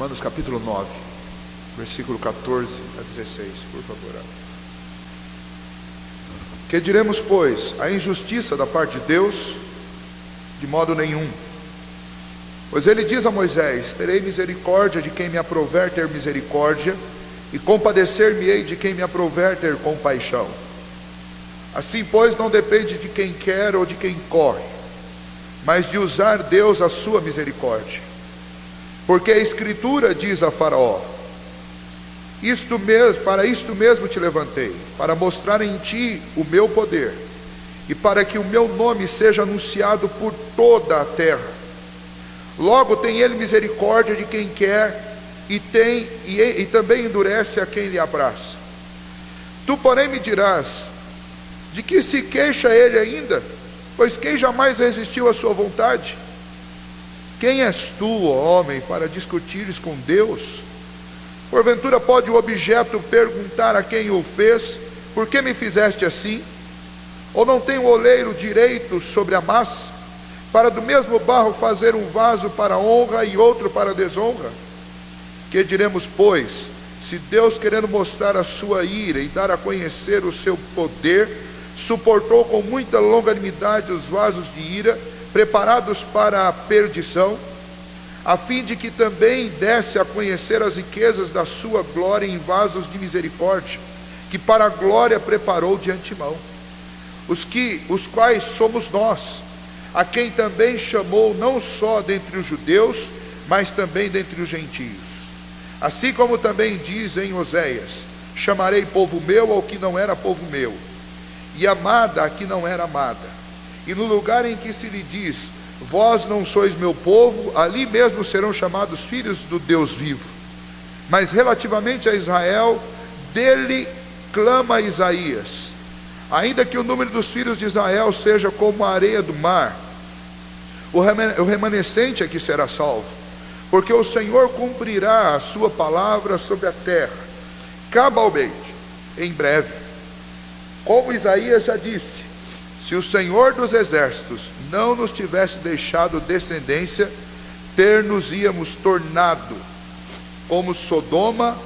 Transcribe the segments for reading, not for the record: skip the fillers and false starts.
Romanos capítulo 9, versículo 14 a 16, por favor. Que diremos, pois? A injustiça da parte de Deus? De modo nenhum. Pois ele diz a Moisés: terei misericórdia de quem me aprouver ter misericórdia, e compadecer-me-ei de quem me aprouver ter compaixão. Assim, pois, não depende de quem quer ou de quem corre, mas de usar Deus a sua misericórdia. Porque a Escritura diz a Faraó: para isto mesmo te levantei, para mostrar em ti o meu poder, e para que o meu nome seja anunciado por toda a terra. Logo tem ele misericórdia de quem quer, e também endurece a quem lhe abraça. Tu, porém, me dirás: de que se queixa ele ainda? Pois quem jamais resistiu à sua vontade? Quem és tu, ó homem, para discutires com Deus? Porventura pode o objeto perguntar a quem o fez: por que me fizeste assim? Ou não tem o oleiro direito sobre a massa, para do mesmo barro fazer um vaso para honra e outro para desonra? Que diremos, pois, se Deus, querendo mostrar a sua ira e dar a conhecer o seu poder, suportou com muita longanimidade os vasos de ira, preparados para a perdição, a fim de que também desse a conhecer as riquezas da sua glória em vasos de misericórdia, que para a glória preparou de antemão, os quais somos nós, a quem também chamou não só dentre os judeus, mas também dentre os gentios. Assim como também diz em Oséias: chamarei povo meu ao que não era povo meu, e amada a que não era amada. E no lugar em que se lhe diz: vós não sois meu povo, ali mesmo serão chamados filhos do Deus vivo. Mas relativamente a Israel, dele clama Isaías: ainda que o número dos filhos de Israel seja como a areia do mar, o remanescente é que será salvo, porque o Senhor cumprirá a sua palavra sobre a terra, cabalmente, em breve. Como Isaías já disse: se o Senhor dos exércitos não nos tivesse deixado descendência, ter-nos-íamos tornado como Sodoma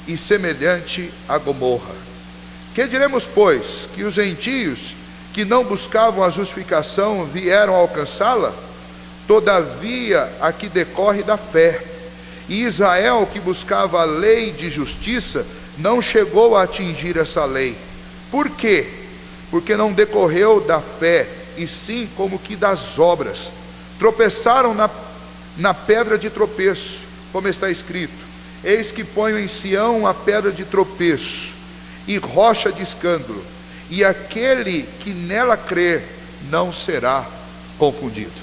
e semelhante a Gomorra. Que diremos, pois? Que os gentios que não buscavam a justificação vieram alcançá-la? Todavia a que decorre da fé. E Israel, que buscava a lei de justiça, não chegou a atingir essa lei. Por quê? Porque não decorreu da fé, e sim como que das obras. Tropeçaram na pedra de tropeço, como está escrito: eis que ponho em Sião a pedra de tropeço e rocha de escândalo, e aquele que nela crer não será confundido.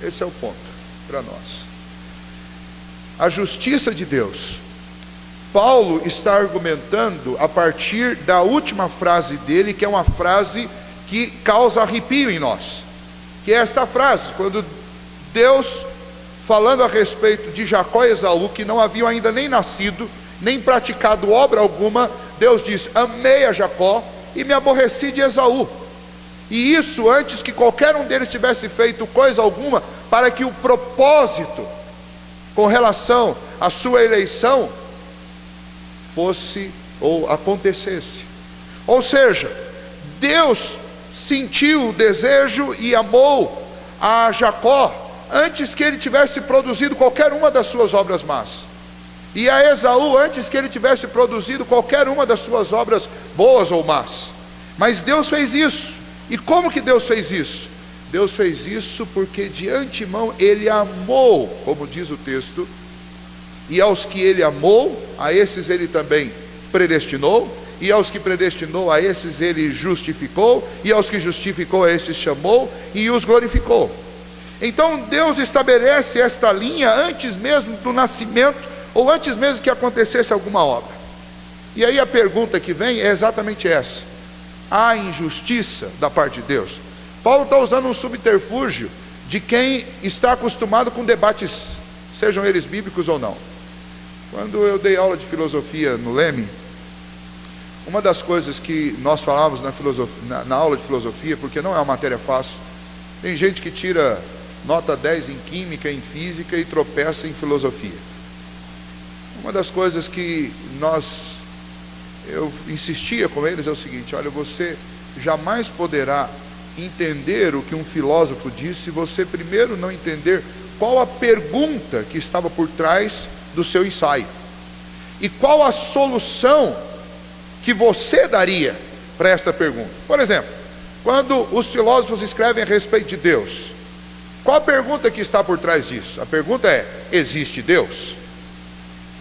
Esse é o ponto para nós. A justiça de Deus. Paulo está argumentando a partir da última frase dele, que é uma frase que causa arrepio em nós, que é esta frase, quando Deus, falando a respeito de Jacó e Esaú, que não haviam ainda nem nascido, nem praticado obra alguma, Deus diz: amei a Jacó e me aborreci de Esaú. E isso antes que qualquer um deles tivesse feito coisa alguma, para que o propósito com relação à sua eleição fosse ou acontecesse. Ou seja, Deus sentiu o desejo e amou a Jacó antes que ele tivesse produzido qualquer uma das suas obras más, e a Esaú antes que ele tivesse produzido qualquer uma das suas obras boas ou más. Mas Deus fez isso. E como que Deus fez isso? Deus fez isso porque de antemão ele amou, como diz o texto, e aos que ele amou, a esses ele também predestinou, e aos que predestinou, a esses ele justificou, e aos que justificou, a esses chamou e os glorificou. Então Deus estabelece esta linha antes mesmo do nascimento, ou antes mesmo que acontecesse alguma obra. E aí a pergunta que vem é exatamente essa: há injustiça da parte de Deus? Paulo está usando um subterfúgio de quem está acostumado com debates, sejam eles bíblicos ou não. Quando eu dei aula de filosofia no Leme, uma das coisas que nós falávamos na aula de filosofia, porque não é uma matéria fácil, tem gente que tira nota 10 em química, em física e tropeça em filosofia. Uma das coisas que eu insistia com eles é o seguinte: olha, você jamais poderá entender o que um filósofo disse se você primeiro não entender qual a pergunta que estava por trás do seu ensaio e qual a solução que você daria para esta pergunta. Por exemplo, quando os filósofos escrevem a respeito de Deus, qual a pergunta que está por trás disso? A pergunta é: existe Deus?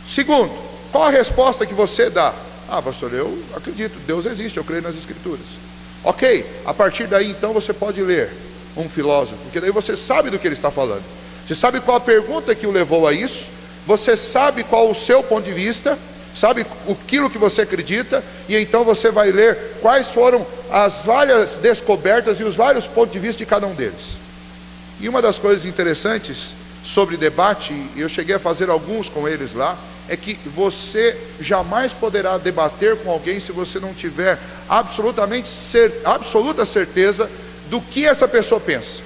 Segundo, qual a resposta que você dá? Ah, pastor, eu acredito, Deus existe, eu creio nas Escrituras. Ok, a partir daí então você pode ler um filósofo, porque daí você sabe do que ele está falando. Você sabe qual a pergunta que o levou a isso, você sabe qual o seu ponto de vista, sabe aquilo que você acredita, e então você vai ler quais foram as várias descobertas e os vários pontos de vista de cada um deles. E uma das coisas interessantes sobre debate, e eu cheguei a fazer alguns com eles lá, é que você jamais poderá debater com alguém se você não tiver absoluta certeza do que essa pessoa pensa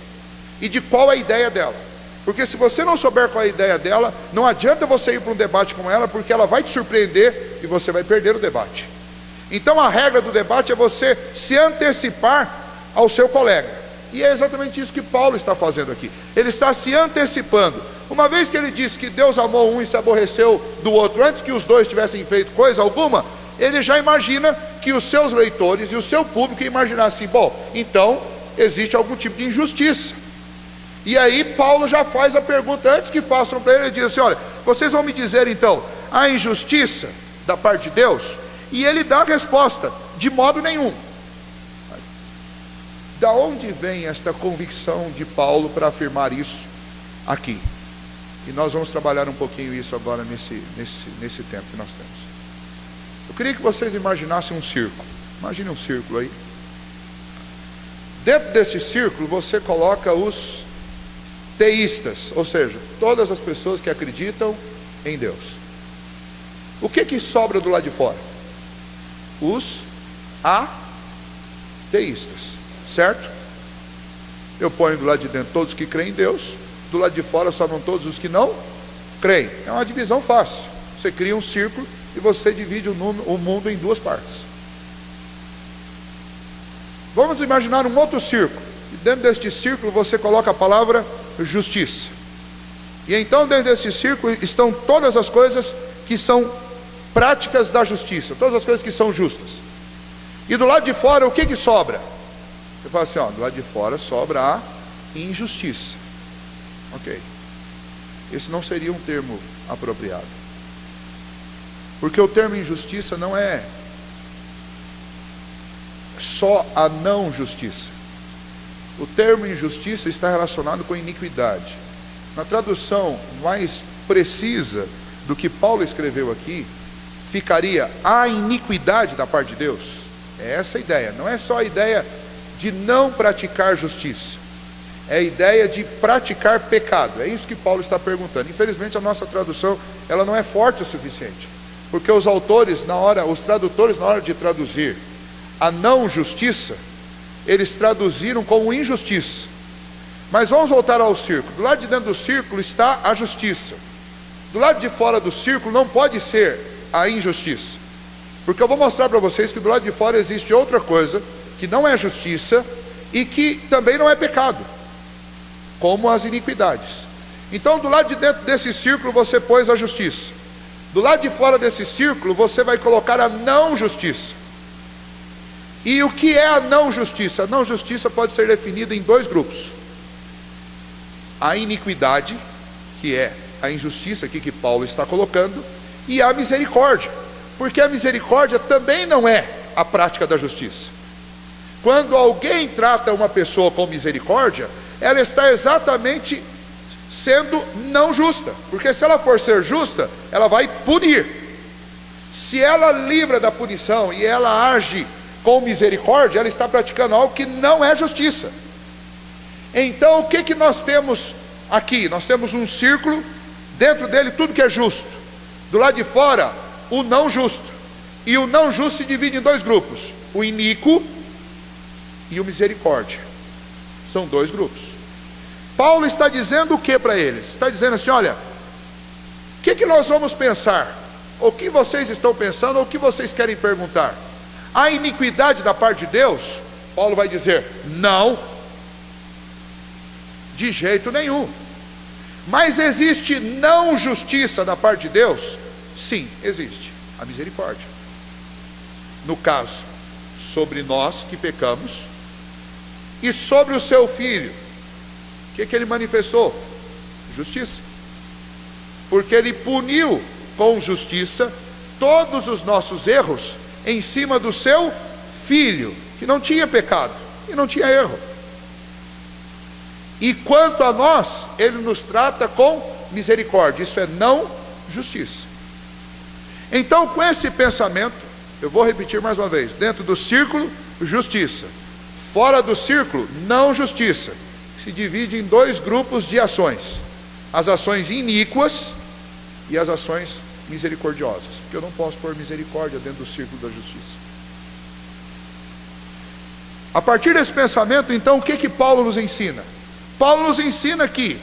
e de qual é a ideia dela. Porque se você não souber qual é a ideia dela, não adianta você ir para um debate com ela, porque ela vai te surpreender e você vai perder o debate. Então a regra do debate é você se antecipar ao seu colega. E é exatamente isso que Paulo está fazendo aqui. Ele está se antecipando. Uma vez que ele disse que Deus amou um e se aborreceu do outro antes que os dois tivessem feito coisa alguma, ele já imagina que os seus leitores e o seu público imaginar assim: bom, então existe algum tipo de injustiça. E aí Paulo já faz a pergunta antes que façam para ele. Ele diz assim: olha, vocês vão me dizer então a injustiça da parte de Deus? E ele dá a resposta: de modo nenhum. Da onde vem esta convicção de Paulo para afirmar isso aqui? E nós vamos trabalhar um pouquinho isso agora nesse tempo que nós temos. Eu queria que vocês imaginassem um círculo. Imagine um círculo aí. Dentro desse círculo você coloca os teístas, ou seja, todas as pessoas que acreditam em Deus. O que sobra do lado de fora? Os ateístas, certo? Eu ponho do lado de dentro todos que creem em Deus, do lado de fora sobram todos os que não creem. É uma divisão fácil. Você cria um círculo e você divide o mundo em duas partes. Vamos imaginar um outro círculo, e dentro deste círculo você coloca a palavra justiça. E então dentro desse círculo estão todas as coisas que são práticas da justiça, todas as coisas que são justas. E do lado de fora o que sobra? Você fala assim, ó, do lado de fora sobra a injustiça. Ok. Esse não seria um termo apropriado. Porque o termo injustiça não é só a não justiça. O termo injustiça está relacionado com iniquidade. Na tradução mais precisa do que Paulo escreveu aqui, ficaria a iniquidade da parte de Deus. É essa a ideia. Não é só a ideia de não praticar justiça. É a ideia de praticar pecado. É isso que Paulo está perguntando. Infelizmente a nossa tradução ela não é forte o suficiente. Porque os tradutores na hora de traduzir a não justiça, eles traduziram como injustiça. Mas vamos voltar ao círculo. Do lado de dentro do círculo está a justiça. Do lado de fora do círculo não pode ser a injustiça. Porque eu vou mostrar para vocês que do lado de fora existe outra coisa que não é justiça e que também não é pecado, como as iniquidades. Então do lado de dentro desse círculo você pôs a justiça. Do lado de fora desse círculo você vai colocar a não justiça. E o que é a não justiça? A não justiça pode ser definida em dois grupos: a iniquidade, que é a injustiça aqui que Paulo está colocando, e a misericórdia, porque a misericórdia também não é a prática da justiça. Quando alguém trata uma pessoa com misericórdia, ela está exatamente sendo não justa, porque se ela for ser justa, ela vai punir. Se ela livra da punição e ela age com misericórdia, ela está praticando algo que não é justiça. Então o que nós temos aqui? Nós temos um círculo, dentro dele tudo que é justo, do lado de fora o não justo, e o não justo se divide em dois grupos: o iníquo e o misericórdia. São dois grupos. Paulo está dizendo o que para eles? Está dizendo assim: olha, o que nós vamos pensar o que vocês estão pensando, ou o que vocês querem perguntar? Há iniquidade da parte de Deus? Paulo vai dizer, não, de jeito nenhum. Mas existe não justiça da parte de Deus? Sim, existe, a misericórdia. No caso, sobre nós que pecamos, e sobre o seu filho, o que ele manifestou? Justiça. Porque ele puniu com justiça todos os nossos erros em cima do seu filho, que não tinha pecado e não tinha erro. E quanto a nós, ele nos trata com misericórdia. Isso é não justiça. Então, com esse pensamento, eu vou repetir mais uma vez: dentro do círculo, justiça; fora do círculo, não justiça. Se divide em dois grupos de ações: as ações iníquas e as ações misericordiosas, porque eu não posso pôr misericórdia dentro do círculo da justiça. A partir desse pensamento, então, o que Paulo nos ensina? Paulo nos ensina que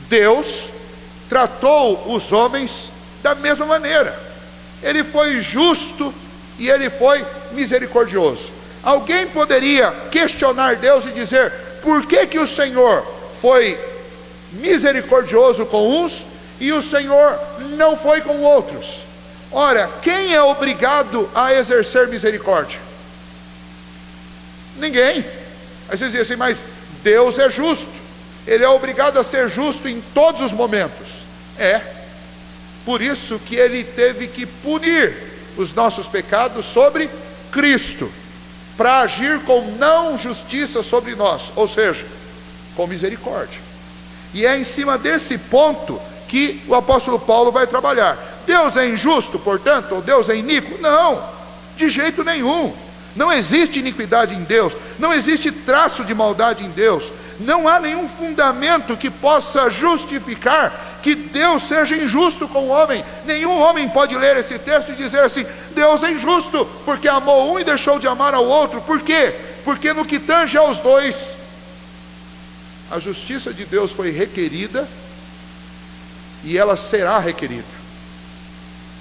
Deus tratou os homens da mesma maneira. Ele foi justo e ele foi misericordioso. Alguém poderia questionar Deus e dizer: por que o Senhor foi misericordioso com uns e o Senhor não foi com outros? Ora, quem é obrigado a exercer misericórdia? Ninguém. Às vezes dizem assim, mas Deus é justo, Ele é obrigado a ser justo em todos os momentos. É, por isso que Ele teve que punir os nossos pecados sobre Cristo, para agir com não justiça sobre nós, ou seja, com misericórdia. E é em cima desse ponto que o apóstolo Paulo vai trabalhar. Deus é injusto, portanto, ou Deus é iníquo? Não, de jeito nenhum. Não existe iniquidade em Deus, não existe traço de maldade em Deus, não há nenhum fundamento que possa justificar que Deus seja injusto com o homem. Nenhum homem pode ler esse texto e dizer assim: Deus é injusto porque amou um e deixou de amar ao outro. Por quê? Porque no que tange aos dois, a justiça de Deus foi requerida e ela será requerida.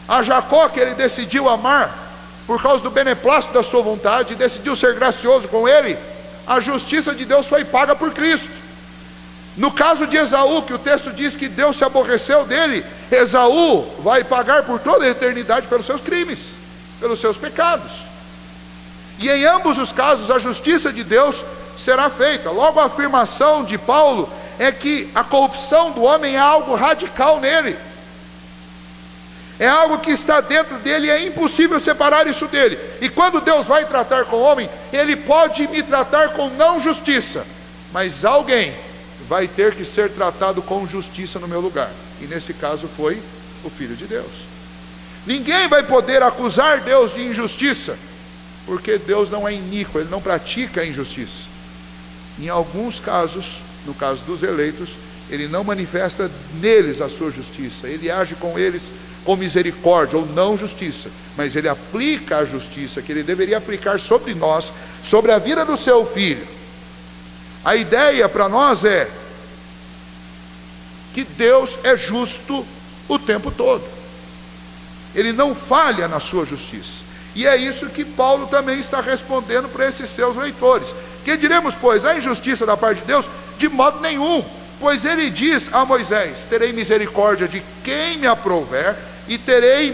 A Jacó, que ele decidiu amar por causa do beneplácito da sua vontade, decidiu ser gracioso com ele, a justiça de Deus foi paga por Cristo. No caso de Esaú, que o texto diz que Deus se aborreceu dele, Esaú vai pagar por toda a eternidade pelos seus crimes, pelos seus pecados. E em ambos os casos a justiça de Deus será feita. Logo, a afirmação de Paulo é que a corrupção do homem é algo radical nele, é algo que está dentro dele e é impossível separar isso dele. E quando Deus vai tratar com o homem, Ele pode me tratar com não justiça, mas alguém vai ter que ser tratado com justiça no meu lugar, e nesse caso foi o Filho de Deus. Ninguém vai poder acusar Deus de injustiça, porque Deus não é iníquo, Ele não pratica a injustiça. Em alguns casos, no caso dos eleitos, Ele não manifesta neles a sua justiça, Ele age com eles com misericórdia ou não justiça, mas Ele aplica a justiça que Ele deveria aplicar sobre nós, sobre a vida do seu Filho. A ideia para nós é que Deus é justo o tempo todo, Ele não falha na sua justiça, e é isso que Paulo também está respondendo para esses seus leitores. Que diremos, pois, a injustiça da parte de Deus? De modo nenhum, pois Ele diz a Moisés: terei misericórdia de quem me aprouver, e terei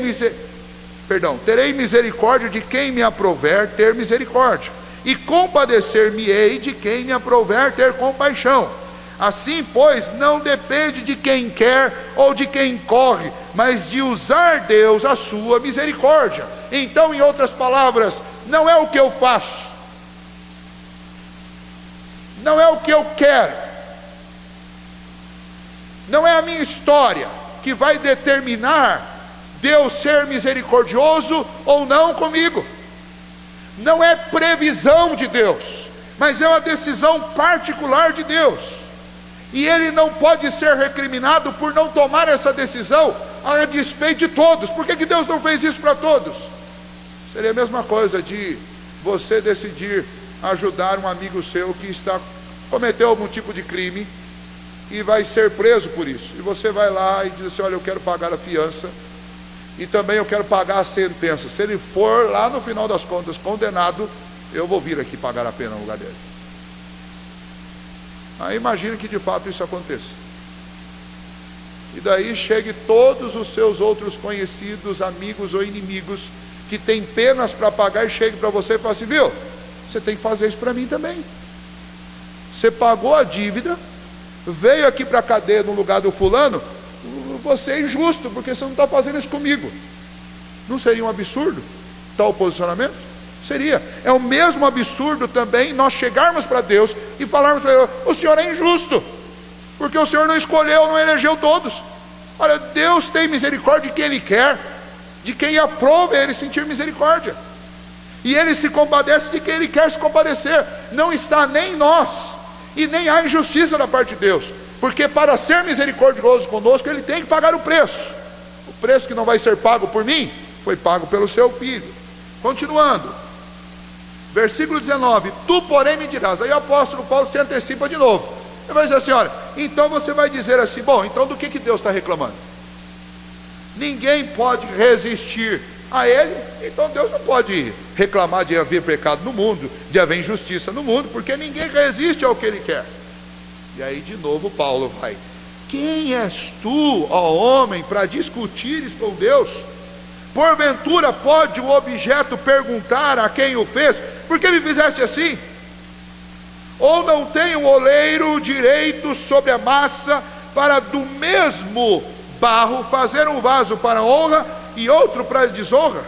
misericórdia de quem me aprouver ter misericórdia, e compadecer-me-ei de quem me aprouver ter compaixão. Assim, pois, não depende de quem quer ou de quem corre, mas de usar Deus a sua misericórdia. Então, em outras palavras, não é o que eu faço, não é o que eu quero, não é a minha história que vai determinar Deus ser misericordioso ou não comigo. Não é previsão de Deus, mas é uma decisão particular de Deus, e Ele não pode ser recriminado por não tomar essa decisão a despeito de todos. Por que Deus não fez isso para todos? Seria a mesma coisa de você decidir ajudar um amigo seu que cometeu algum tipo de crime e vai ser preso por isso, e você vai lá e diz assim: olha, eu quero pagar a fiança, e também eu quero pagar a sentença. Se ele for lá no final das contas condenado, eu vou vir aqui pagar a pena no lugar dele. Aí imagine que de fato isso aconteça. E daí chegue todos os seus outros conhecidos, amigos ou inimigos, que têm penas para pagar, e chegue para você e fale assim: viu, você tem que fazer isso para mim também. Você pagou a dívida, veio aqui para a cadeia no lugar do fulano, você é injusto, porque você não está fazendo isso comigo. Não seria um absurdo tal posicionamento? Seria. É o mesmo absurdo também nós chegarmos para Deus e falarmos para Ele: o Senhor é injusto, porque o Senhor não escolheu, não elegeu todos. Olha, Deus tem misericórdia de quem Ele quer, de quem aprova Ele sentir misericórdia, e Ele se compadece de quem Ele quer se compadecer. Não está nem em nós, e nem há injustiça da parte de Deus, porque para ser misericordioso conosco, Ele tem que pagar o preço. O preço que não vai ser pago por mim, foi pago pelo seu Filho. Continuando, versículo 19: tu porém me dirás. Aí o apóstolo Paulo se antecipa de novo. Ele vai dizer assim: olha, então você vai dizer assim: bom, então do que Deus está reclamando? Ninguém pode resistir a Ele, então Deus não pode reclamar de haver pecado no mundo, de haver injustiça no mundo, porque ninguém resiste ao que Ele quer. E aí de novo Paulo vai: quem és tu, ó homem, para discutires com Deus? Porventura pode o objeto perguntar a quem o fez: por que me fizeste assim? Ou não tem o oleiro direito sobre a massa, para do mesmo barro fazer um vaso para honra e outro para desonra?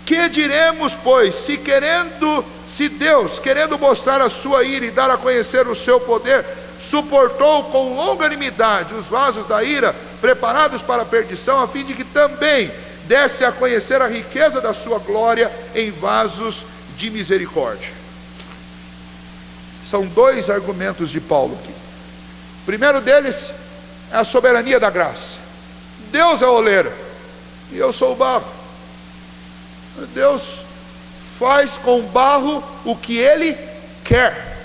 Que diremos, pois, se Deus, querendo mostrar a sua ira e dar a conhecer o seu poder, suportou com longanimidade os vasos da ira preparados para a perdição, a fim de que também desse a conhecer a riqueza da sua glória em vasos de misericórdia? São dois argumentos de Paulo aqui. O primeiro deles é a soberania da graça. Deus é o oleiro e eu sou o barro. Deus faz com o barro o que Ele quer.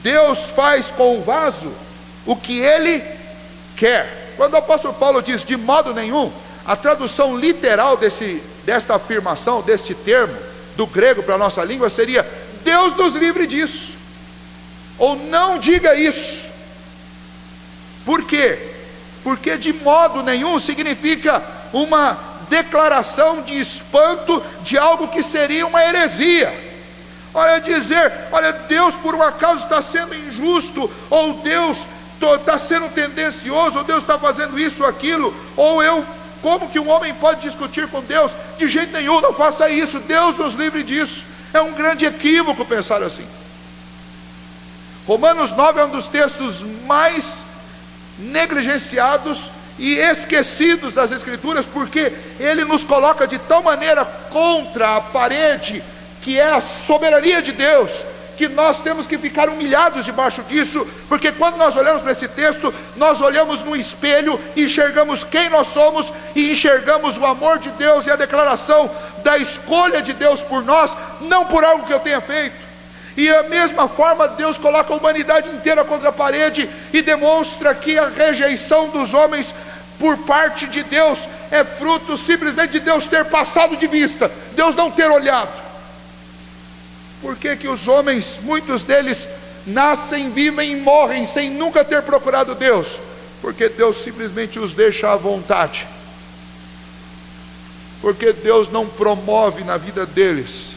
Deus faz com o vaso o que Ele quer. Quando o apóstolo Paulo diz de modo nenhum, a tradução literal desta afirmação, deste termo, do grego para a nossa língua, seria: Deus nos livre disso, ou não diga isso. Por quê? Porque de modo nenhum significa uma declaração de espanto de algo que seria uma heresia. Olha, dizer: olha, Deus por um acaso está sendo injusto, ou Deus está sendo tendencioso, ou Deus está fazendo isso ou aquilo, ou como que um homem pode discutir com Deus? De jeito nenhum, não faça isso. Deus nos livre disso. É um grande equívoco pensar assim. Romanos 9 é um dos textos mais negligenciados e esquecidos das Escrituras, porque ele nos coloca de tal maneira contra a parede, que é a soberania de Deus, que nós temos que ficar humilhados debaixo disso, porque quando nós olhamos para esse texto, nós olhamos no espelho e enxergamos quem nós somos, e enxergamos o amor de Deus e a declaração da escolha de Deus por nós, não por algo que eu tenha feito. E da mesma forma Deus coloca a humanidade inteira contra a parede e demonstra que a rejeição dos homens por parte de Deus é fruto simplesmente de Deus ter passado de vista, Deus não ter olhado. Por que que os homens, muitos deles, nascem, vivem e morrem sem nunca ter procurado Deus? Porque Deus simplesmente os deixa à vontade. Porque Deus não promove na vida deles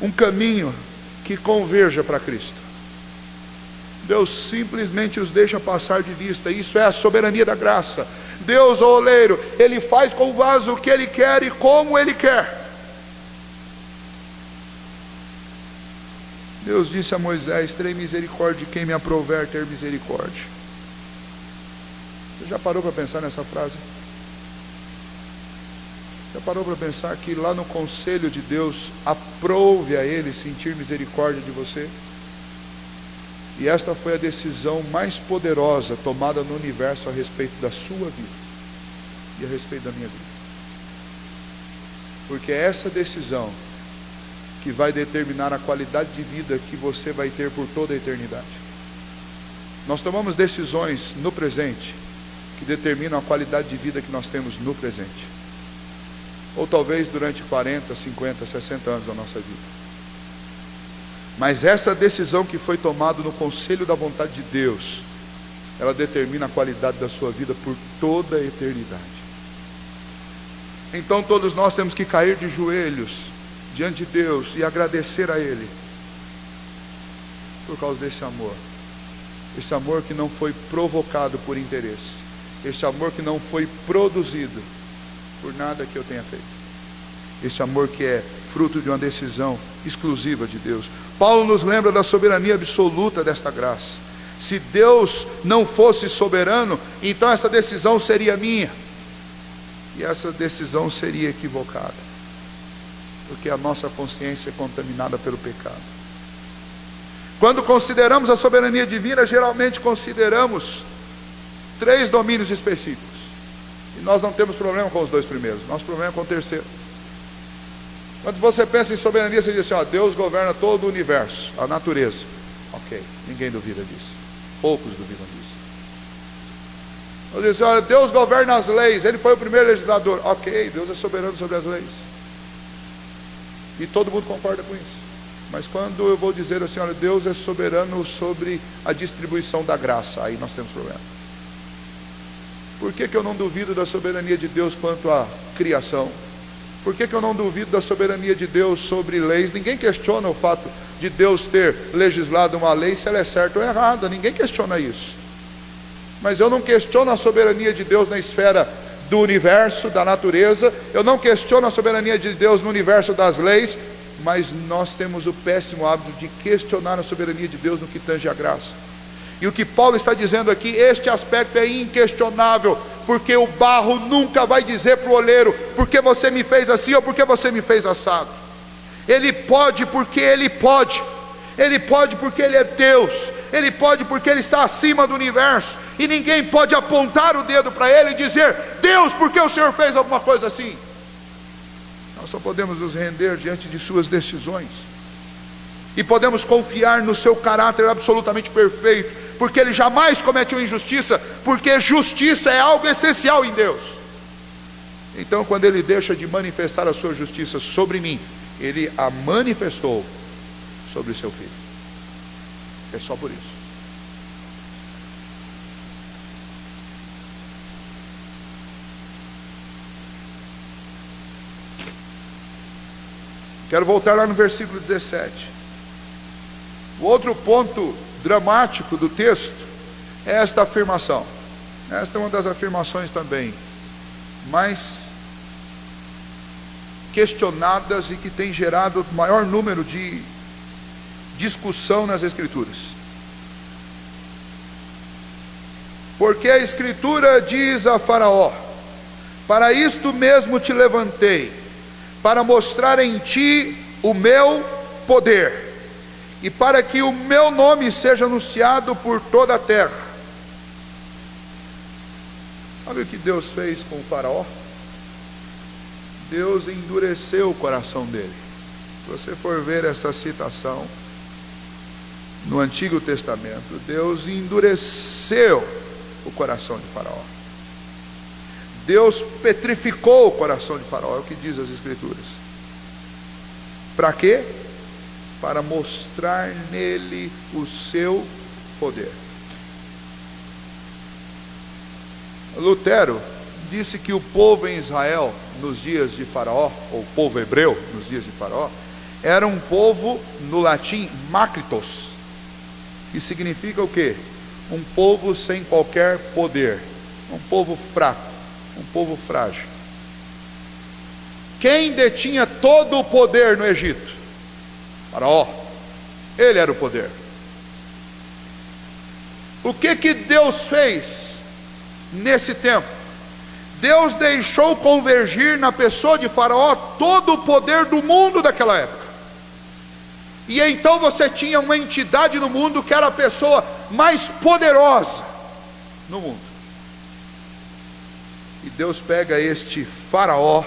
um caminho que converja para Cristo. Deus simplesmente os deixa passar de vista. Isso é a soberania da graça. Deus, o oleiro, Ele faz com o vaso o que Ele quer e como Ele quer. Deus disse a Moisés: terei misericórdia de quem me aprouver ter misericórdia. Você já parou para pensar nessa frase? Já parou para pensar que lá no conselho de Deus aprouve a Ele sentir misericórdia de você? E esta foi a decisão mais poderosa tomada no universo a respeito da sua vida e a respeito da minha vida. Porque é essa decisão que vai determinar a qualidade de vida que você vai ter por toda a eternidade. Nós tomamos decisões no presente que determinam a qualidade de vida que nós temos no presente. Ou talvez durante 40, 50, 60 anos da nossa vida. Mas essa decisão que foi tomada no conselho da vontade de Deus, ela determina a qualidade da sua vida por toda a eternidade. Então todos nós temos que cair de joelhos diante de Deus e agradecer a Ele por causa desse amor. Esse amor que não foi provocado por interesse. Esse amor que não foi produzido por nada que eu tenha feito. Esse amor que é fruto de uma decisão exclusiva de Deus. Paulo nos lembra da soberania absoluta desta graça. Se Deus não fosse soberano, então essa decisão seria minha. E essa decisão seria equivocada. Porque a nossa consciência é contaminada pelo pecado. Quando consideramos a soberania divina, geralmente consideramos 3 domínios específicos. E nós não temos problema com os 2 primeiros. Nosso problema é com o terceiro. Quando você pensa em soberania, você diz assim, Deus governa todo o universo, a natureza. Ok, ninguém duvida disso. Poucos duvidam disso. Eu digo assim, Deus governa as leis, Ele foi o primeiro legislador. Ok, Deus é soberano sobre as leis. E todo mundo concorda com isso. Mas quando eu vou dizer assim, Deus é soberano sobre a distribuição da graça, aí nós temos problema. Por que eu não duvido da soberania de Deus quanto à criação? Por que eu não duvido da soberania de Deus sobre leis? Ninguém questiona o fato de Deus ter legislado uma lei, se ela é certa ou errada. Ninguém questiona isso. Mas eu não questiono a soberania de Deus na esfera do universo, da natureza. Eu não questiono a soberania de Deus no universo das leis. Mas nós temos o péssimo hábito de questionar a soberania de Deus no que tange a graça. E o que Paulo está dizendo aqui, este aspecto é inquestionável, porque o barro nunca vai dizer para o oleiro, porque você me fez assim ou porque você me fez assado. Ele pode porque Ele pode. Ele pode porque Ele é Deus. Ele pode porque Ele está acima do universo. E ninguém pode apontar o dedo para Ele e dizer, Deus, por que o Senhor fez alguma coisa assim? Nós só podemos nos render diante de suas decisões. E podemos confiar no seu caráter absolutamente perfeito, porque Ele jamais cometeu injustiça, porque justiça é algo essencial em Deus. Então quando Ele deixa de manifestar a sua justiça sobre mim, Ele a manifestou sobre o seu filho. É só por isso. Quero voltar lá no versículo 17. O outro ponto dramático do texto é esta afirmação. Esta é uma das afirmações também mais questionadas e que tem gerado o maior número de discussão nas Escrituras. Porque a Escritura diz a Faraó, para isto mesmo te levantei, para mostrar em ti o meu poder, e para que o meu nome seja anunciado por toda a terra. Sabe o que Deus fez com o Faraó? Deus endureceu o coração dele. Se você for ver essa citação no Antigo Testamento, Deus endureceu o coração de Faraó. Deus petrificou o coração de Faraó, é o que diz as Escrituras. Para quê? Para mostrar nele o seu poder. Lutero disse que o povo em Israel, nos dias de Faraó, ou o povo hebreu, nos dias de Faraó, era um povo, no latim, makritos, que significa o quê? Um povo sem qualquer poder, um povo fraco, um povo frágil. Quem detinha todo o poder no Egito? Faraó. Ele era o poder. O que Deus fez nesse tempo? Deus deixou convergir na pessoa de Faraó todo o poder do mundo daquela época. E então você tinha uma entidade no mundo que era a pessoa mais poderosa no mundo. E Deus pega este Faraó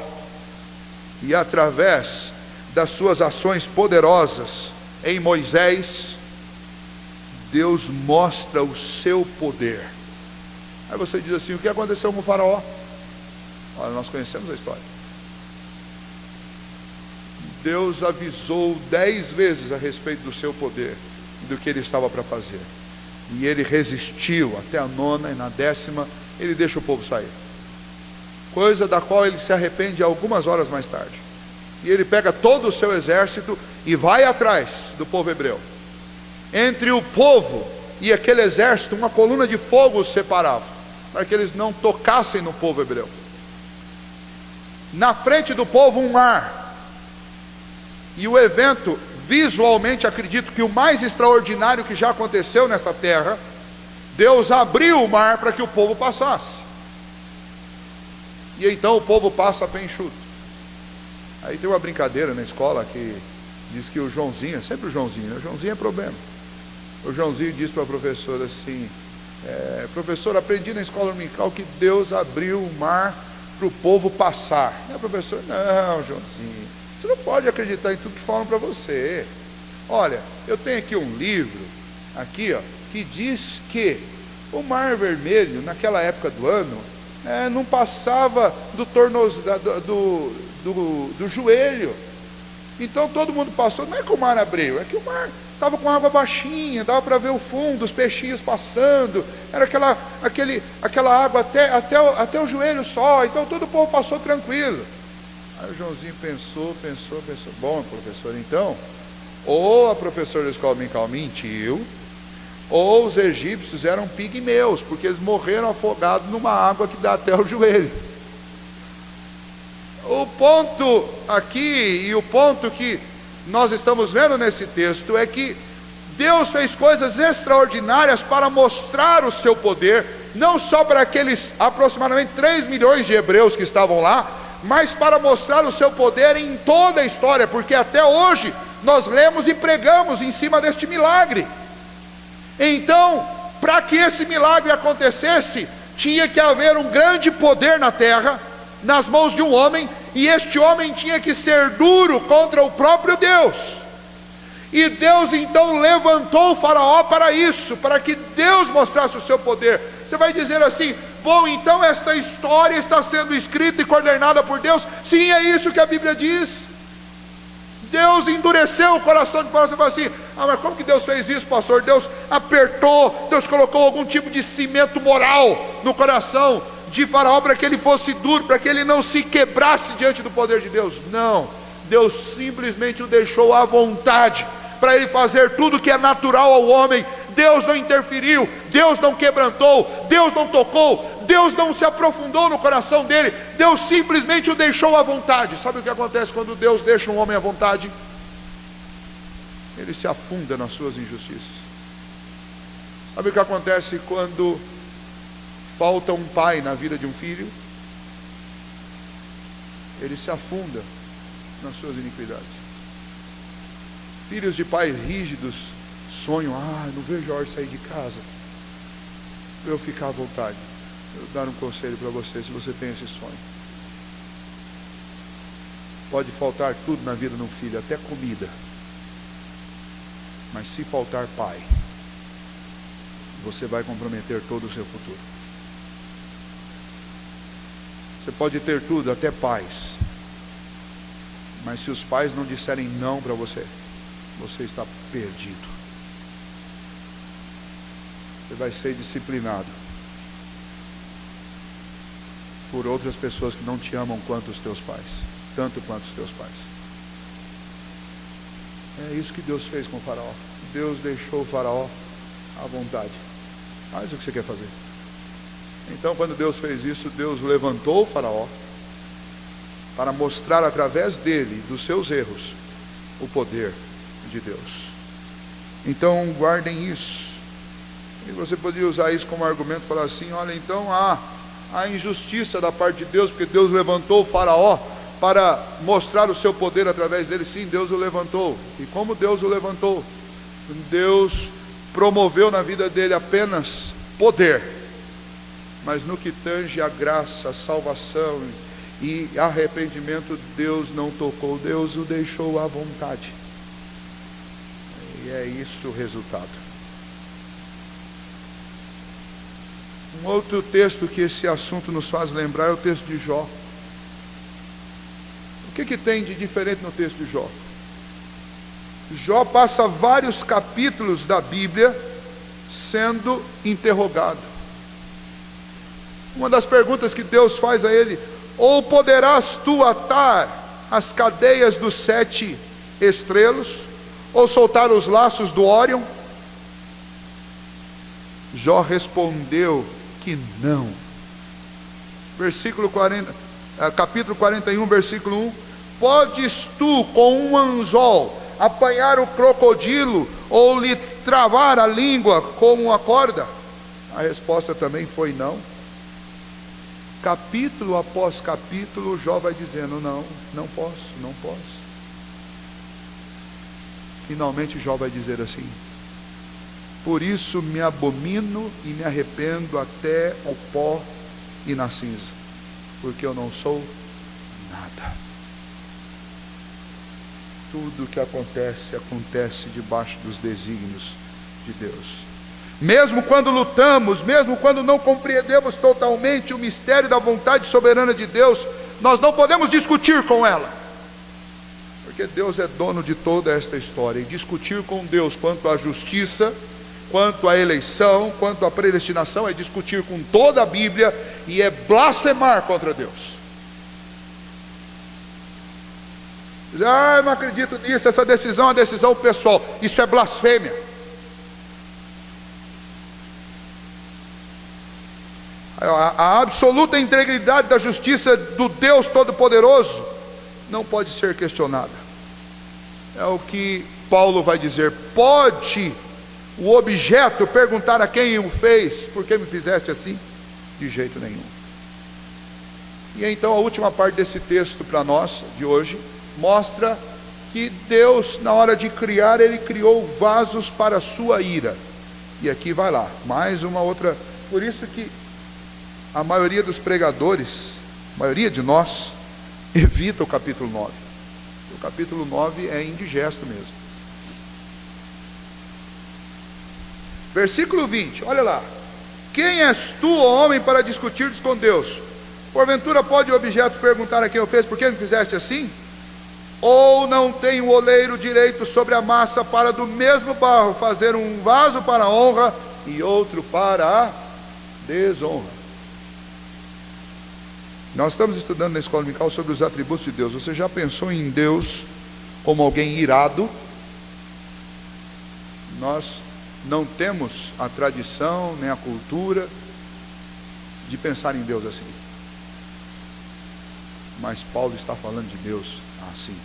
e através das suas ações poderosas em Moisés, Deus mostra o seu poder. Aí você diz assim: o que aconteceu com o faraó? Olha, nós conhecemos a história. Deus avisou 10 vezes a respeito do seu poder, do que ele estava para fazer, e ele resistiu até a 9ª, e na 10ª ele deixa o povo sair, coisa da qual ele se arrepende algumas horas mais tarde. E ele pega todo o seu exército e vai atrás do povo hebreu. Entre o povo e aquele exército, uma coluna de fogo os separava, para que eles não tocassem no povo hebreu. Na frente do povo, um mar. E o evento, visualmente, acredito que o mais extraordinário que já aconteceu nesta terra, Deus abriu o mar para que o povo passasse. E então o povo passa a pé enxuto. Aí tem uma brincadeira na escola que diz que o Joãozinho, sempre o Joãozinho, né? O Joãozinho é problema. O Joãozinho diz para a professora assim: professor, aprendi na escola dominical que Deus abriu o mar para o povo passar. E a professora: não, Joãozinho, você não pode acreditar em tudo que falam para você. Olha, eu tenho aqui um livro, aqui, ó, que diz que o Mar Vermelho, naquela época do ano, não passava do do joelho. Então todo mundo passou. Não é que o mar abriu, é que o mar estava com água baixinha, dava para ver o fundo, os peixinhos passando, era aquela água até o joelho só. Então todo o povo passou tranquilo. Aí o Joãozinho pensou: bom, professor, então, ou a professora da escola dominical mentiu, ou os egípcios eram pigmeus, porque eles morreram afogados numa água que dá até o joelho. O ponto aqui, e o ponto que nós estamos vendo nesse texto, é que Deus fez coisas extraordinárias para mostrar o seu poder, não só para aqueles aproximadamente 3 milhões de hebreus que estavam lá, mas para mostrar o seu poder em toda a história, porque até hoje nós lemos e pregamos em cima deste milagre. Então, para que esse milagre acontecesse, tinha que haver um grande poder na terra, nas mãos de um homem, e este homem tinha que ser duro contra o próprio Deus. E Deus então levantou o faraó para isso, para que Deus mostrasse o seu poder. Você vai dizer assim: bom, então esta história está sendo escrita e coordenada por Deus? Sim, é isso que a Bíblia diz. Deus endureceu o coração de faraó. Você fala assim: mas como que Deus fez isso, pastor? Deus apertou, Deus colocou algum tipo de cimento moral no coração de faraó para que ele fosse duro, para que ele não se quebrasse diante do poder de Deus. Não, Deus simplesmente o deixou à vontade, para ele fazer tudo que é natural ao homem. Deus não interferiu, Deus não quebrantou, Deus não tocou, Deus não se aprofundou no coração dele. Deus simplesmente o deixou à vontade. Sabe o que acontece quando Deus deixa um homem à vontade? Ele se afunda nas suas injustiças. Sabe o que acontece quando falta um pai na vida de um filho? Ele se afunda nas suas iniquidades. Filhos de pais rígidos sonham: não vejo a hora de sair de casa para eu ficar à vontade. Eu vou dar um conselho para você: se você tem esse sonho, pode faltar tudo na vida de um filho, até comida, mas se faltar pai, você vai comprometer todo o seu futuro. Você pode ter tudo, até pais, mas se os pais não disserem não para você, você está perdido. Você vai ser disciplinado por outras pessoas que não te amam quanto os teus pais, tanto quanto os teus pais. É isso que Deus fez com o faraó. Deus deixou o faraó à vontade. Faz o que você quer fazer. Então, quando Deus fez isso, Deus levantou o faraó para mostrar através dele, dos seus erros, o poder de Deus. Então guardem isso. E você poderia usar isso como argumento, falar assim: olha, então há injustiça da parte de Deus, porque Deus levantou o faraó para mostrar o seu poder através dele. Sim, Deus o levantou. E como Deus o levantou? Deus promoveu na vida dele apenas poder, mas no que tange a graça, a salvação e arrependimento, Deus não tocou. Deus o deixou à vontade. E é isso o resultado. Um outro texto que esse assunto nos faz lembrar é o texto de Jó. O que tem de diferente no texto de Jó? Jó passa vários capítulos da Bíblia sendo interrogado. Uma das perguntas que Deus faz a ele: ou poderás tu atar as cadeias dos 7 estrelos, ou soltar os laços do Órion? Jó respondeu que não. Capítulo 41, versículo 1: podes tu com um anzol apanhar o crocodilo, ou lhe travar a língua com uma corda? A resposta também foi não. Capítulo após capítulo, Jó vai dizendo: não posso. Finalmente Jó vai dizer assim: por isso me abomino e me arrependo até o pó e na cinza, porque eu não sou nada. Tudo que acontece debaixo dos desígnios de Deus. Mesmo quando lutamos, mesmo quando não compreendemos totalmente o mistério da vontade soberana de Deus, nós não podemos discutir com ela, porque Deus é dono de toda esta história. E discutir com Deus quanto à justiça, quanto à eleição, quanto à predestinação, é discutir com toda a Bíblia e é blasfemar contra Deus. Dizer: eu não acredito nisso, essa decisão é uma decisão pessoal. Isso é blasfêmia. A absoluta integridade da justiça do Deus Todo-Poderoso não pode ser questionada. É o que Paulo vai dizer: pode o objeto perguntar a quem o fez: por que me fizeste assim? De jeito nenhum. E então a última parte desse texto para nós, de hoje, mostra que Deus, na hora de criar, Ele criou vasos para a sua ira. E aqui vai lá, mais uma outra. Por isso que a maioria dos pregadores, a maioria de nós, evita o capítulo 9. O capítulo 9 é indigesto mesmo. Versículo 20, olha lá: quem és tu, ó homem, para discutir com Deus? Porventura pode o objeto perguntar a quem o fez: por que me fizeste assim? Ou não tem o oleiro direito sobre a massa para do mesmo barro fazer um vaso para a honra e outro para a desonra? Nós estamos estudando na escola dominical sobre os atributos de Deus. Você já pensou em Deus como alguém irado? Nós não temos a tradição nem a cultura de pensar em Deus assim. Mas Paulo está falando de Deus assim.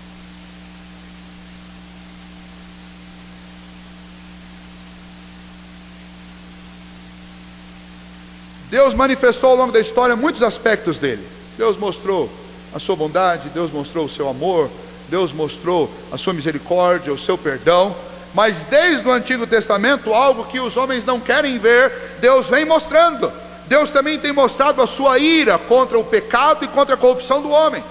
Deus manifestou ao longo da história muitos aspectos dele. Deus mostrou a sua bondade, Deus mostrou o seu amor, Deus mostrou a sua misericórdia, o seu perdão. Mas desde o Antigo Testamento, algo que os homens não querem ver, Deus vem mostrando. Deus também tem mostrado a sua ira contra o pecado e contra a corrupção do homem.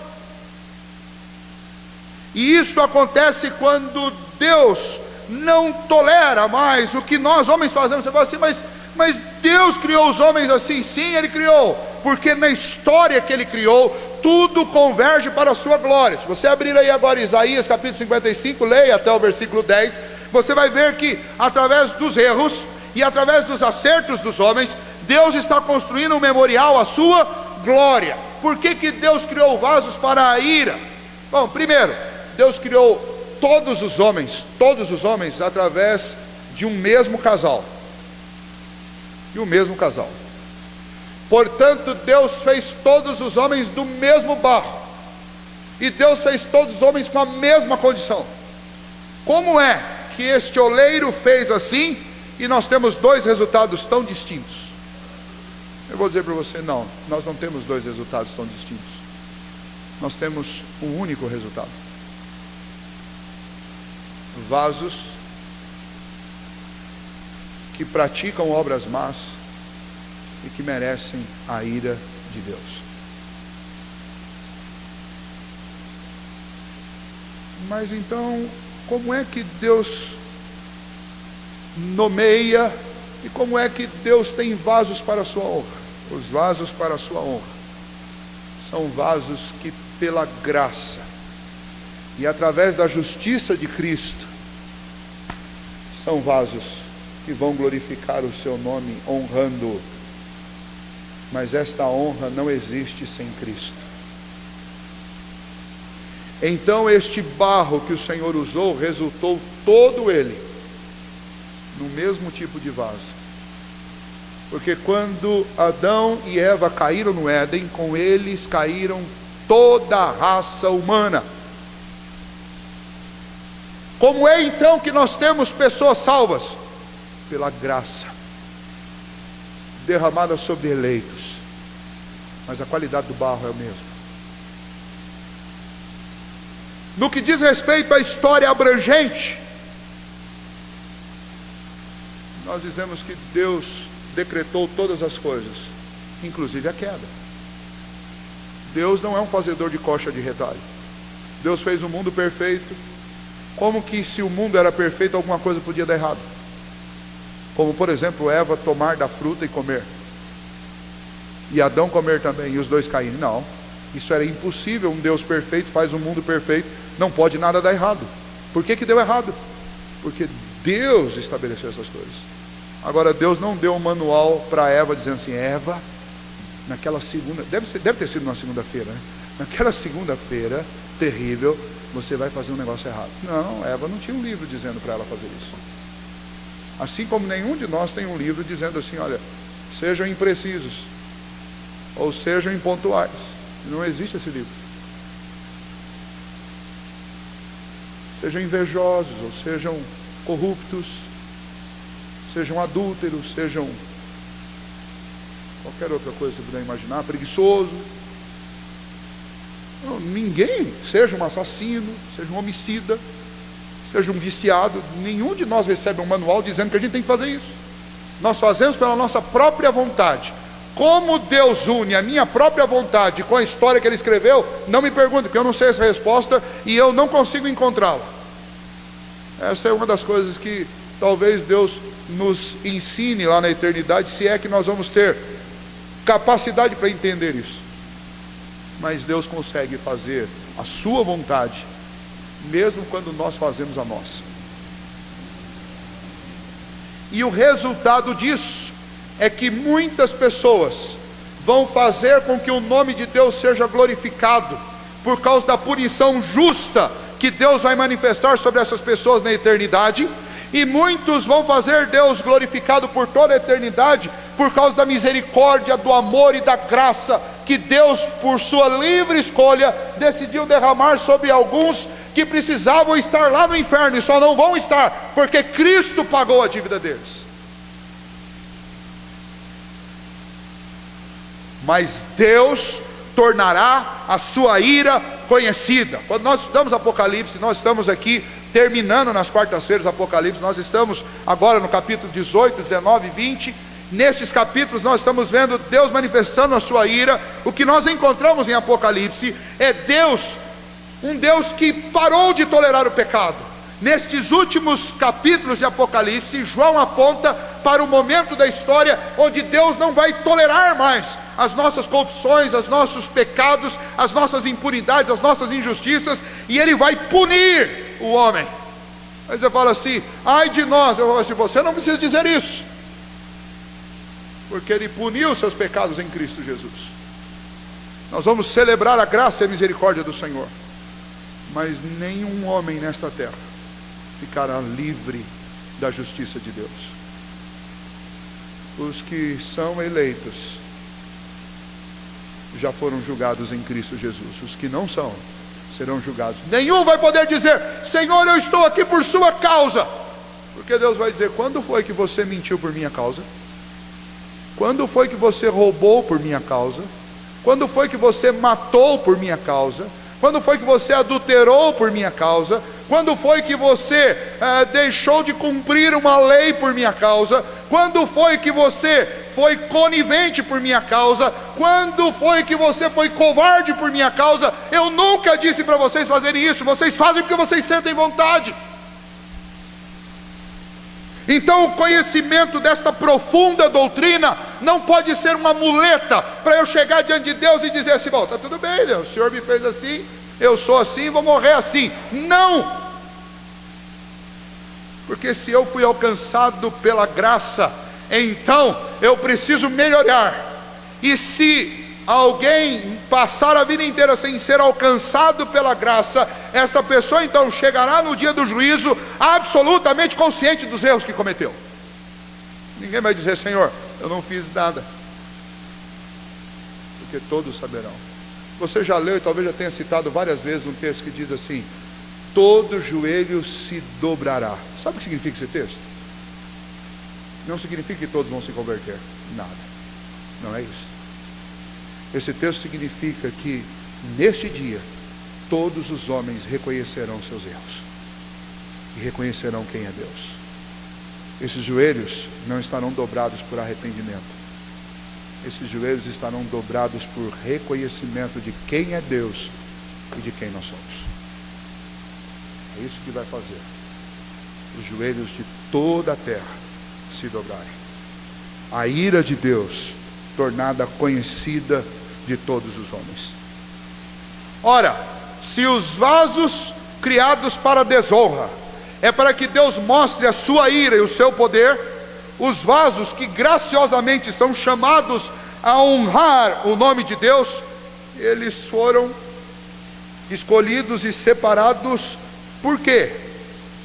E isso acontece quando Deus não tolera mais o que nós homens fazemos. Você fala assim: mas Deus criou os homens assim? Sim, Ele criou, porque na história que Ele criou, tudo converge para a sua glória. Se você abrir aí agora Isaías capítulo 55, leia até o versículo 10, você vai ver que através dos erros e através dos acertos dos homens, Deus está construindo um memorial à sua glória. Por que Deus criou vasos para a ira? Bom, primeiro, Deus criou todos os homens através de um mesmo casal. E o mesmo casal. Portanto, Deus fez todos os homens do mesmo barro. E Deus fez todos os homens com a mesma condição. Como é que este oleiro fez assim e nós temos dois resultados tão distintos? Eu vou dizer para você: não, nós não temos dois resultados tão distintos. Nós temos um único resultado. Vasos que praticam obras más e que merecem a ira de Deus. Mas então, como é que Deus nomeia E como é que Deus tem vasos para a sua honra? Os vasos para a sua honra são vasos que, pela graça e através da justiça de Cristo, são vasos que vão glorificar o seu nome, honrando-o. Mas esta honra não existe sem Cristo. Então este barro que o Senhor usou, resultou todo ele no mesmo tipo de vaso. Porque quando Adão e Eva caíram no Éden, com eles caíram toda a raça humana. Como é então que nós temos pessoas salvas? Pela graça derramada sobre eleitos. Mas a qualidade do barro é o mesmo. No que diz respeito à história abrangente, nós dizemos que Deus decretou todas as coisas, inclusive a queda. Deus não é um fazedor de coxa de retalho. Deus fez o mundo perfeito. Como que, se o mundo era perfeito, alguma coisa podia dar errado? Como, por exemplo, Eva tomar da fruta e comer, e Adão comer também, e os dois caírem. Não, isso era impossível. Um Deus perfeito faz um mundo perfeito, não pode nada dar errado. Por que deu errado? Porque Deus estabeleceu essas coisas. Agora, Deus não deu um manual para Eva dizendo assim: Eva, naquela segunda, deve ter sido na segunda-feira, né? Naquela segunda-feira terrível, você vai fazer um negócio errado. Não, Eva não tinha um livro dizendo para ela fazer isso. Assim como nenhum de nós tem um livro dizendo assim: olha, sejam imprecisos, ou sejam impontuais. Não existe esse livro. Sejam invejosos, ou sejam corruptos, sejam adúlteros, sejam qualquer outra coisa que você puder imaginar, preguiçoso. Não, ninguém, seja um assassino, seja um homicida, seja um viciado, nenhum de nós recebe um manual dizendo que a gente tem que fazer isso. Nós fazemos pela nossa própria vontade. Como Deus une a minha própria vontade com a história que Ele escreveu, não me pergunte, porque eu não sei essa resposta e eu não consigo encontrá-la. Essa é uma das coisas que talvez Deus nos ensine lá na eternidade, se é que nós vamos ter capacidade para entender isso. Mas Deus consegue fazer a sua vontade, mesmo quando nós fazemos a nossa. E o resultado disso é que muitas pessoas vão fazer com que o nome de Deus seja glorificado, por causa da punição justa que Deus vai manifestar sobre essas pessoas na eternidade. E muitos vão fazer Deus glorificado por toda a eternidade, por causa da misericórdia, do amor e da graça que Deus, por sua livre escolha, decidiu derramar sobre alguns que precisavam estar lá no inferno, e só não vão estar, porque Cristo pagou a dívida deles. Mas Deus tornará a sua ira conhecida. Quando nós estudamos Apocalipse, nós estamos aqui terminando nas quartas-feiras Apocalipse, nós estamos agora no capítulo 18, 19 e 20, nestes capítulos nós estamos vendo Deus manifestando a sua ira. O que nós encontramos em Apocalipse é Deus, um Deus que parou de tolerar o pecado. Nestes últimos capítulos de Apocalipse, João aponta para o momento da história onde Deus não vai tolerar mais as nossas corrupções, os nossos pecados, as nossas impunidades, as nossas injustiças, e Ele vai punir o homem. Aí você fala assim: ai de nós. Eu falo assim: você não precisa dizer isso, porque Ele puniu os seus pecados em Cristo Jesus. Nós vamos celebrar a graça e a misericórdia do Senhor, mas nenhum homem nesta terra ficará livre da justiça de Deus. Os que são eleitos já foram julgados em Cristo Jesus. Os que não são, serão julgados. Nenhum vai poder dizer: Senhor, eu estou aqui por sua causa, porque Deus vai dizer: quando foi que você mentiu por minha causa? Quando foi que você roubou por minha causa? Quando foi que você matou por minha causa? Quando foi que você adulterou por minha causa? Quando foi que você deixou de cumprir uma lei por minha causa? Quando foi que você foi conivente por minha causa? Quando foi que você foi covarde por minha causa? Eu nunca disse para vocês fazerem isso. Vocês fazem porque vocês sentem vontade. Então o conhecimento desta profunda doutrina não pode ser uma muleta para eu chegar diante de Deus e dizer assim: bom, está tudo bem, Deus, o Senhor me fez assim, eu sou assim, vou morrer assim. Não! Porque se eu fui alcançado pela graça, então eu preciso melhorar. E se alguém passar a vida inteira sem ser alcançado pela graça, esta pessoa então chegará no dia do juízo absolutamente consciente dos erros que cometeu. Ninguém vai dizer: Senhor, eu não fiz nada, porque todos saberão. Você já leu e talvez já tenha citado várias vezes um texto que diz assim: todo joelho se dobrará. Sabe o que significa esse texto? Não significa que todos vão se converter, nada, não é isso. Esse texto significa que neste dia todos os homens reconhecerão seus erros e reconhecerão quem é Deus. Esses joelhos não estarão dobrados por arrependimento, esses joelhos estarão dobrados por reconhecimento de quem é Deus e de quem nós somos. É isso que vai fazer os joelhos de toda a terra se dobrarem, a ira de Deus tornada conhecida de todos os homens. Ora, se os vasos criados para desonra é para que Deus mostre a sua ira e o seu poder, os vasos que graciosamente são chamados a honrar o nome de Deus, eles foram escolhidos e separados por quê?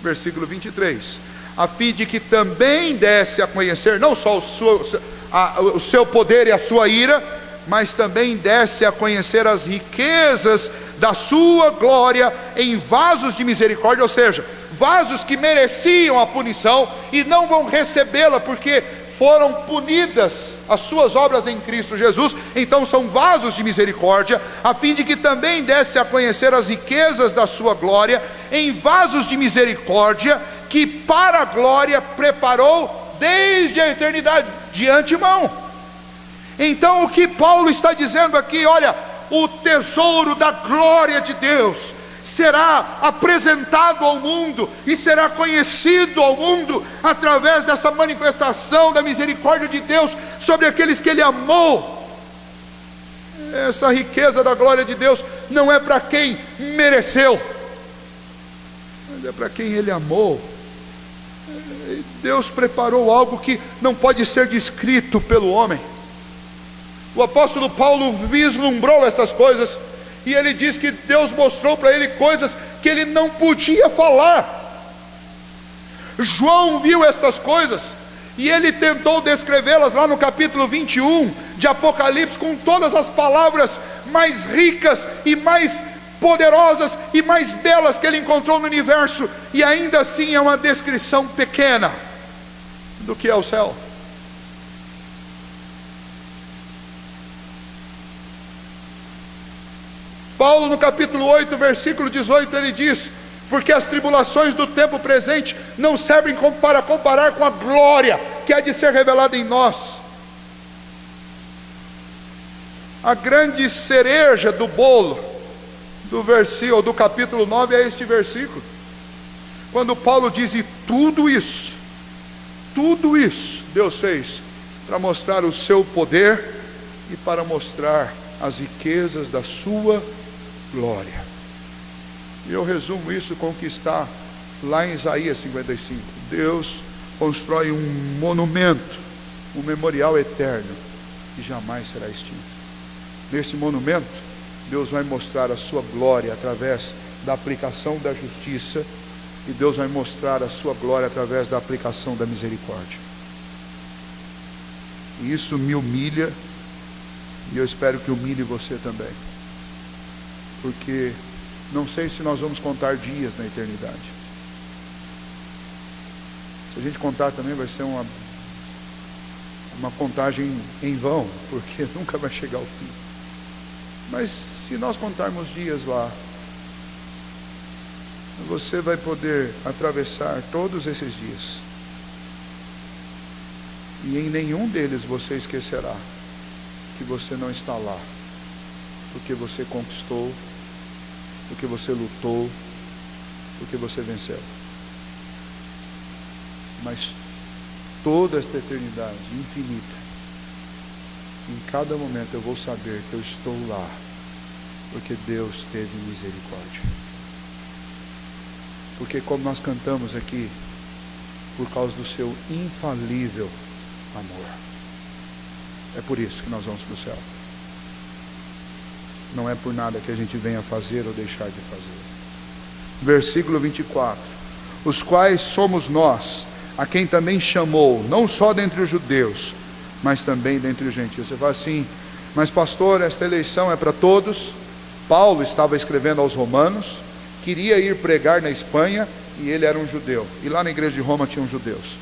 Versículo 23: a fim de que também desse a conhecer não só o seu poder e a sua ira, mas também desse a conhecer as riquezas da sua glória em vasos de misericórdia, ou seja, vasos que mereciam a punição e não vão recebê-la porque foram punidas as suas obras em Cristo Jesus. Então são vasos de misericórdia, a fim de que também desse a conhecer as riquezas da sua glória em vasos de misericórdia, que para a glória preparou desde a eternidade, de antemão. Então o que Paulo está dizendo aqui: olha, o tesouro da glória de Deus será apresentado ao mundo e será conhecido ao mundo através dessa manifestação da misericórdia de Deus sobre aqueles que Ele amou. Essa riqueza da glória de Deus não é para quem mereceu, mas é para quem Ele amou. Deus preparou algo que não pode ser descrito pelo homem. O apóstolo Paulo vislumbrou essas coisas e ele diz que Deus mostrou para ele coisas que ele não podia falar. João viu estas coisas e ele tentou descrevê-las lá no capítulo 21 de Apocalipse com todas as palavras mais ricas e mais poderosas e mais belas que ele encontrou no universo, e ainda assim é uma descrição pequena do que é o céu. Paulo no capítulo 8, versículo 18, ele diz: porque as tribulações do tempo presente não servem para comparar com a glória que há de ser revelada em nós. A grande cereja do bolo do capítulo 9 é este versículo, quando Paulo diz: e tudo isso Deus fez para mostrar o seu poder e para mostrar as riquezas da sua glória. E eu resumo isso com o que está lá em Isaías 55. Deus constrói um monumento, um memorial eterno que jamais será extinto. Nesse monumento, Deus vai mostrar a sua glória através da aplicação da justiça, e Deus vai mostrar a sua glória através da aplicação da misericórdia. E isso me humilha, e eu espero que humilhe você também, porque não sei se nós vamos contar dias na eternidade. Se a gente contar também vai ser uma contagem em vão, porque nunca vai chegar ao fim. Mas se nós contarmos dias lá, você vai poder atravessar todos esses dias, e em nenhum deles você esquecerá que você não está lá, porque você conquistou, porque você lutou, porque você venceu. Mas toda esta eternidade infinita, em cada momento eu vou saber que eu estou lá, porque Deus teve misericórdia. Porque como nós cantamos aqui, por causa do seu infalível amor. É por isso que nós vamos para o céu. Não é por nada que a gente venha fazer ou deixar de fazer. Versículo 24. Os quais somos nós, a quem também chamou, não só dentre os judeus, mas também dentre os gentios. Você fala assim, mas pastor, esta eleição é para todos. Paulo estava escrevendo aos romanos, queria ir pregar na Espanha, e ele era um judeu, e lá na igreja de Roma tinham judeus.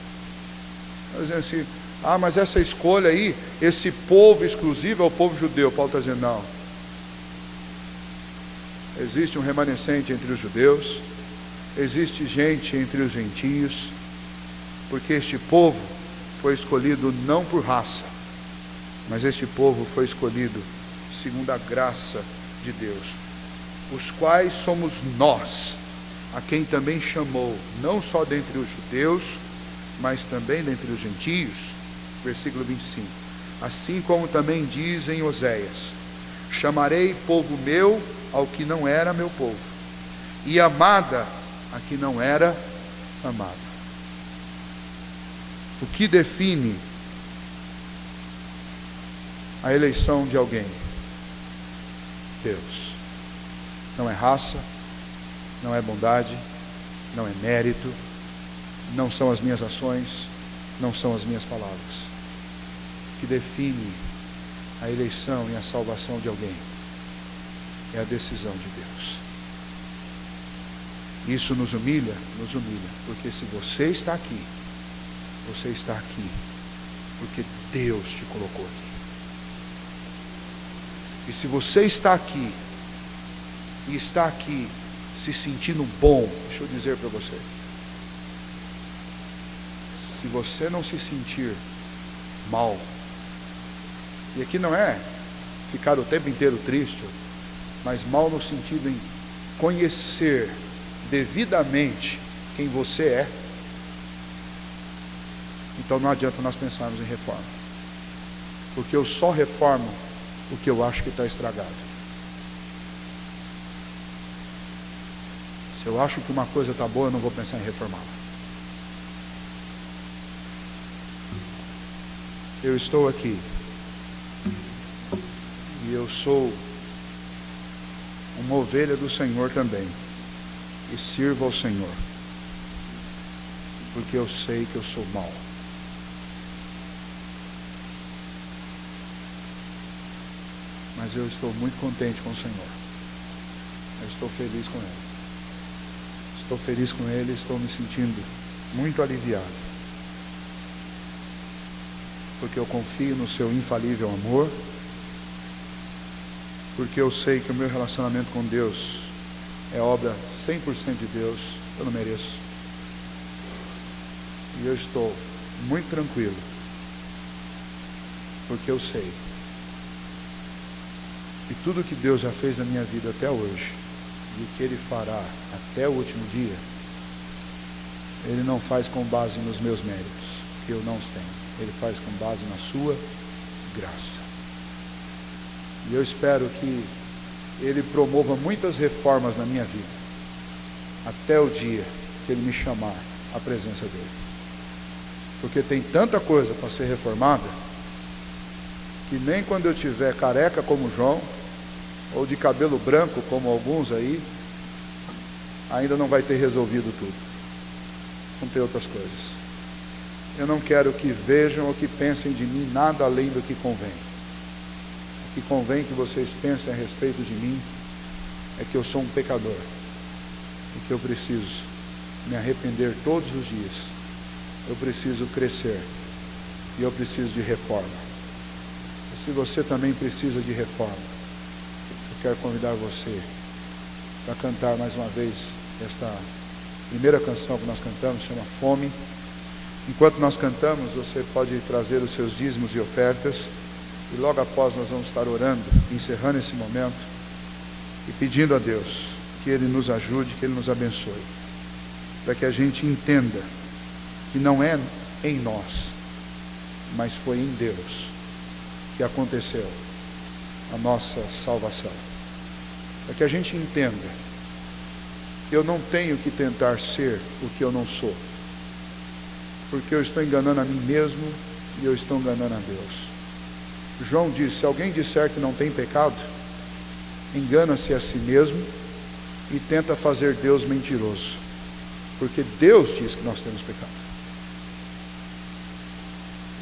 Dizendo assim, mas essa escolha aí, esse povo exclusivo é o povo judeu. Paulo está dizendo, não, existe um remanescente entre os judeus, existe gente entre os gentios, porque este povo foi escolhido não por raça, mas este povo foi escolhido segundo a graça de Deus, os quais somos nós, a quem também chamou, não só dentre os judeus, mas também dentre os gentios. Versículo 25. Assim como também diz em Oséias, chamarei povo meu ao que não era meu povo, e amada a que não era amada. O que define a eleição de alguém? Deus. Não é raça, não é bondade, não é mérito, não são as minhas ações, não são as minhas palavras. O que define a eleição e a salvação de alguém é a decisão de Deus. Isso nos humilha, porque se você está aqui porque Deus te colocou aqui. E se você está aqui e está aqui se sentindo bom, deixa eu dizer para você, se você não se sentir mal, e aqui não é ficar o tempo inteiro triste, mas mal no sentido em conhecer devidamente quem você é, então não adianta nós pensarmos em reforma, porque eu só reformo o que eu acho que está estragado. Se eu acho que uma coisa está boa, eu não vou pensar em reformá-la. Eu estou aqui e eu sou uma ovelha do Senhor também, e sirvo ao Senhor, porque eu sei que eu sou mau. Mas eu estou muito contente com o Senhor. Eu estou feliz com Ele. Estou feliz com Ele, estou me sentindo muito aliviado, porque eu confio no seu infalível amor, porque eu sei que o meu relacionamento com Deus é obra 100% de Deus, eu não mereço. E eu estou muito tranquilo, porque eu sei que tudo que Deus já fez na minha vida até hoje, e o que Ele fará até o último dia, Ele não faz com base nos meus méritos, que eu não os tenho. Ele faz com base na sua graça. E eu espero que Ele promova muitas reformas na minha vida, até o dia que Ele me chamar à presença dEle. Porque tem tanta coisa para ser reformada, que nem quando eu tiver careca como João, ou de cabelo branco como alguns aí, ainda não vai ter resolvido tudo. Vão ter outras coisas. Eu não quero que vejam ou que pensem de mim nada além do que convém. O que convém que vocês pensem a respeito de mim é que eu sou um pecador e que eu preciso me arrepender todos os dias. Eu preciso crescer e eu preciso de reforma. E se você também precisa de reforma, eu quero convidar você para cantar mais uma vez esta primeira canção que nós cantamos, chama Fome. Enquanto nós cantamos, você pode trazer os seus dízimos e ofertas, e logo após nós vamos estar orando, encerrando esse momento e pedindo a Deus que Ele nos ajude, que Ele nos abençoe, para que a gente entenda que não é em nós, mas foi em Deus que aconteceu a nossa salvação. Para que a gente entenda que eu não tenho que tentar ser o que eu não sou, porque eu estou enganando a mim mesmo e eu estou enganando a Deus. João disse: se alguém disser que não tem pecado, engana-se a si mesmo e tenta fazer Deus mentiroso, porque Deus diz que nós temos pecado.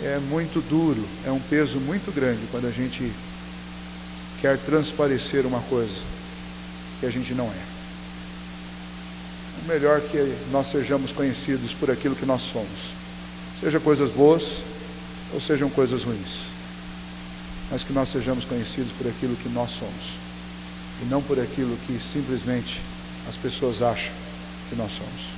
É muito duro, é um peso muito grande quando a gente quer transparecer uma coisa que a gente não é. É melhor que nós sejamos conhecidos por aquilo que nós somos, seja coisas boas ou sejam coisas ruins, mas que nós sejamos conhecidos por aquilo que nós somos e não por aquilo que simplesmente as pessoas acham que nós somos.